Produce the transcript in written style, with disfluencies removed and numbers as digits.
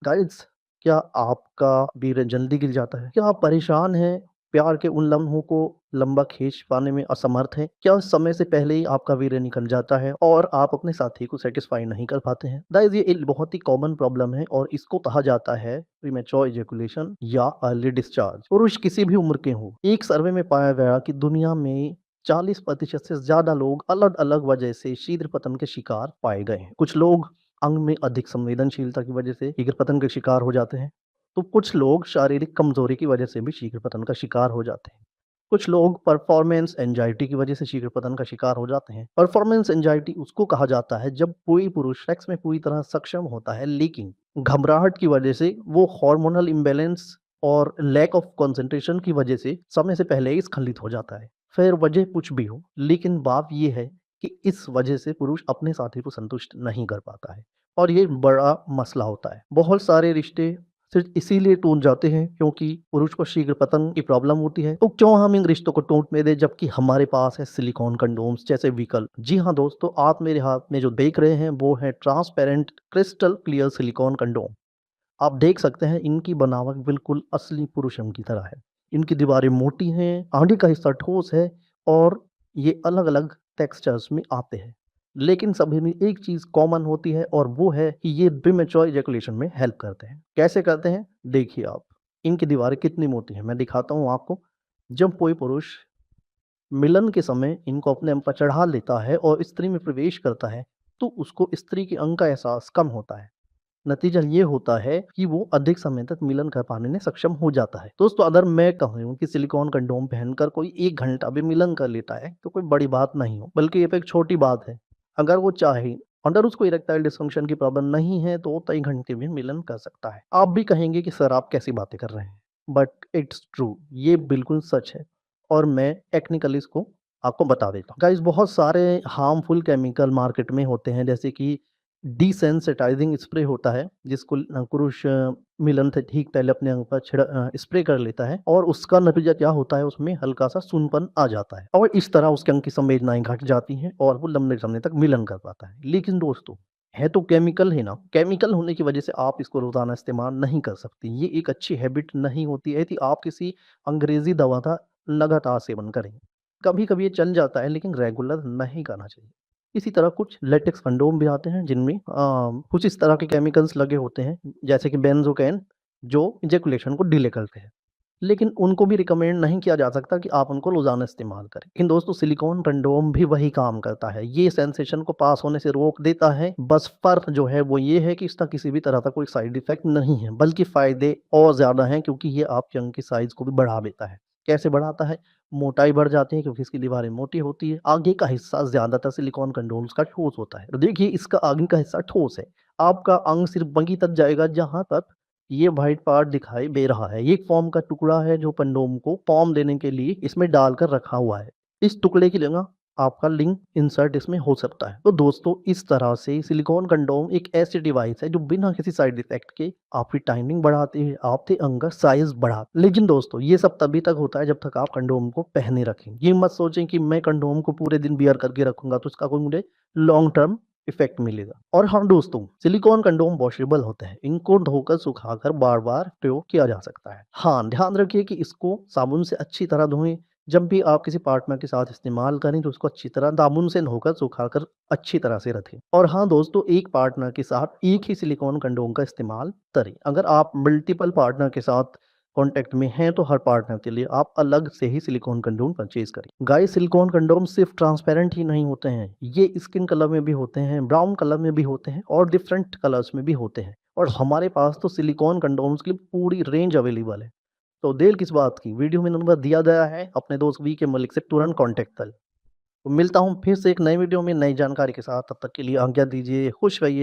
Guys, क्या आपका वीर्य जल्दी गिर जाता है? क्या आप परेशान हैं? प्यार के उन लम्हों को लंबा खींच पाने में असमर्थ हैं? क्या समय से पहले ही आपका वीर्य निकल जाता है और आप अपने साथी को सैटिस्फाई नहीं कर पाते हैं? गाइस, ये एक बहुत ही कॉमन प्रॉब्लम है और इसको कहा जाता है प्रीमैच्योर इजैकुलेशन या अर्ली डिस्चार्ज। पुरुष किसी भी उम्र के हों, एक सर्वे में पाया गया कि दुनिया में 40% से ज़्यादा लोग अलग-अलग वजह से शीघ्र पतन के शिकार पाए गए हैं। कुछ लोग अंग में अधिक संवेदनशीलता की वजह से शीघ्र पतन के शिकार हो जाते हैं, तो कुछ लोग शारीरिक कमजोरी की वजह से भी शीघ्र पतन का शिकार हो जाते हैं। कुछ लोग परफॉर्मेंस एंजाइटी की वजह से शीघ्र पतन का शिकार हो जाते हैं। परफॉर्मेंस एंजाइटी उसको कहा जाता है जब कोई पुरुष सेक्स में पूरी तरह सक्षम होता है, लेकिन घबराहट की वजह से वो हार्मोनल इम्बैलेंस और लैक ऑफ कंसंट्रेशन की वजह से समय से पहले ही स्खलित हो जाता है। फिर वजह कुछ भी हो, लेकिन बात ये है कि इस वजह से पुरुष अपने साथी को संतुष्ट नहीं कर पाता है और ये बड़ा मसला होता है। बहुत सारे रिश्ते सिर्फ इसीलिए टूट जाते हैं क्योंकि पुरुष को शीघ्र पतन की प्रॉब्लम होती है। तो क्यों हम इन रिश्तों को टूटने दें जबकि हमारे पास है सिलिकॉन कंडोम्स जैसे विकल्प। जी हाँ दोस्तों, आप मेरे हाथ में जो देख रहे हैं वो है transparent crystal clear silicon condom. आप देख सकते हैं इनकी बनावट बिल्कुल असली पुरुषम की तरह है। इनकी दीवारें मोटी हैं, आगे का हिस्सा ठोस है और ये अलग-अलग टेक्सचर्स में आते हैं। लेकिन सभी में एक चीज़ कॉमन होती है और वो है कि ये प्रीमैच्योर इजैकुलेशन में हेल्प करते हैं। कैसे करते हैं? देखिए आप, इनकी दीवारें कितनी मोटी हैं, मैं दिखाता हूँ आपको। जब कोई पुरुष मिलन के समय इनको अपने अंग पर चढ़ा लेता है और स्त्री में प्रवेश करता है, तो उसको स्त्री के अंग का एहसास कम होता है। नतीजा ये होता है कि वो अधिक समय तक मिलन कर पाने में सक्षम हो जाता है। दोस्तों, अगर मैं कहूँ कि सिलिकॉन कंडोम पहनकर कोई 1 घंटा भी मिलन कर लेता है, तो कोई बड़ी बात नहीं हो, बल्कि ये तो एक छोटी बात है। अगर वो चाहे, अगर उसको इरेक्टाइल डिस्फंक्शन की प्रॉब्लम नहीं है, तो वो कई घंटे भी मिलन कर सकता है। आप भी कहेंगे कि सर आप कैसी बातें कर रहे हैं? बट इट्स ट्रू, ये बिल्कुल सच है और मैं टेक्निकली इसको आपको बता देता हूँ। गाइस, बहुत सारे हार्मफुल केमिकल मार्केट में होते हैं, जैसे कि डिसेंसिटाइजिंग स्प्रे होता है जिसको पुरुष मिलन से ठीक पहले अपने अंग पर स्प्रे कर लेता है और उसका नतीजा क्या होता है, उसमें हल्का-सा सूनपन आ जाता है और इस तरह उसके अंग की संवेदनाएँ घट जाती हैं और वो लंबे समय तक मिलन कर पाता है। लेकिन दोस्तों, है तो केमिकल ही ना, केमिकल होने की वजह से आप इसको रोज़ाना इस्तेमाल नहीं कर सकती। ये एक अच्छी हैबिट नहीं होती है कि आप किसी अंग्रेज़ी दवा का लगातार सेवन करें। कभी-कभी ये चल जाता है लेकिन रेगुलर नहीं करना चाहिए। इसी तरह कुछ लेटेक्स कंडोम भी आते हैं जिनमें कुछ इस तरह के केमिकल्स लगे होते हैं जैसे कि बेंज़ोकेन, जो इजैकुलेशन को डिले करते हैं। लेकिन उनको भी रिकमेंड नहीं किया जा सकता कि आप उनको रोज़ाना इस्तेमाल करें। लेकिन दोस्तों, सिलिकॉन कंडोम भी वही काम करता है। ये सेंसेशन को पास होने से रोक देता है। बस फ़र्क जो है वो ये है कि इसका किसी भी तरह का कोई साइड इफ़ेक्ट नहीं है, बल्कि फ़ायदे और ज़्यादा हैं क्योंकि ये आपके अंग की साइज़ को भी बढ़ा देता है। कैसे बढ़ाता है? मोटाई बढ़ जाती है क्योंकि इसकी दीवारें मोटी होती है। आगे का हिस्सा ज़्यादातर सिलिकॉन कंडोम्स का ठोस होता है। तो देखिए, इसका आगे का हिस्सा ठोस है। आपका अंग सिर्फ़ वहीं तक जाएगा जहाँ तक ये व्हाइट पार्ट दिखाई दे रहा है। ये एक फ़ोम का टुकड़ा है जो कंडोम को फ़ॉर्म देने के लिए इसमें डालकर रखा हुआ है। इस टुकड़े की जगह आपका लिंग इंसर्ट इसमें हो सकता है। तो दोस्तों, इस तरह से सिलिकॉन कंडोम एक ऐसी डिवाइस है जो बिना किसी साइड इफ़ेक्ट के आपकी टाइमिंग बढ़ाती है, आपके अंग का साइज़ बढ़ा। लेकिन दोस्तों, ये सब तभी तक होता है जब तक आप कंडोम को पहने रखें। ये मत सोचें कि मैं कंडोम को पूरे दिन वियर करके रखूँगा तो इसका कोई मुझे लॉन्ग टर्म इफ़ेक्ट मिलेगा। और हाँ दोस्तों, सिलिकॉन कंडोम वॉशेबल होते हैं। इनको धोकर सुखाकर बार-बार प्रयोग किया जा सकता है। हाँ, ध्यान रखिए कि इसको साबुन से अच्छी तरह धोएँ। जब भी आप किसी पार्टनर के साथ इस्तेमाल करें तो उसको अच्छी तरह साबुन से धोकर सुखाकर अच्छी तरह से रखें। और हाँ दोस्तों, एक पार्टनर के साथ एक ही सिलिकॉन कंडोम का इस्तेमाल करें। अगर आप मल्टीपल पार्टनर के साथ कॉन्टैक्ट में हैं तो हर पार्टनर के लिए आप अलग से ही सिलिकॉन कंडोम परचेज़ करें। गाइस, सिलिकॉन कंडोम सिर्फ़ ट्रांसपेरेंट ही नहीं होते हैं, ये स्किन कलर में भी होते हैं, ब्राउन कलर में भी होते हैं और डिफरेंट कलर्स में भी होते हैं। और हमारे पास तो सिलिकॉन कंडोम्स की पूरी रेंज अवेलेबल है। तो देर किस बात की, वीडियो में नंबर दिया गया है, अपने दोस्त वीके मलिक से तुरंत कॉन्टैक्ट करें। तो मिलता हूँ फिर से एक नई वीडियो में नई जानकारी के साथ, तब तक के लिए आज्ञा दीजिए, खुश रहिए।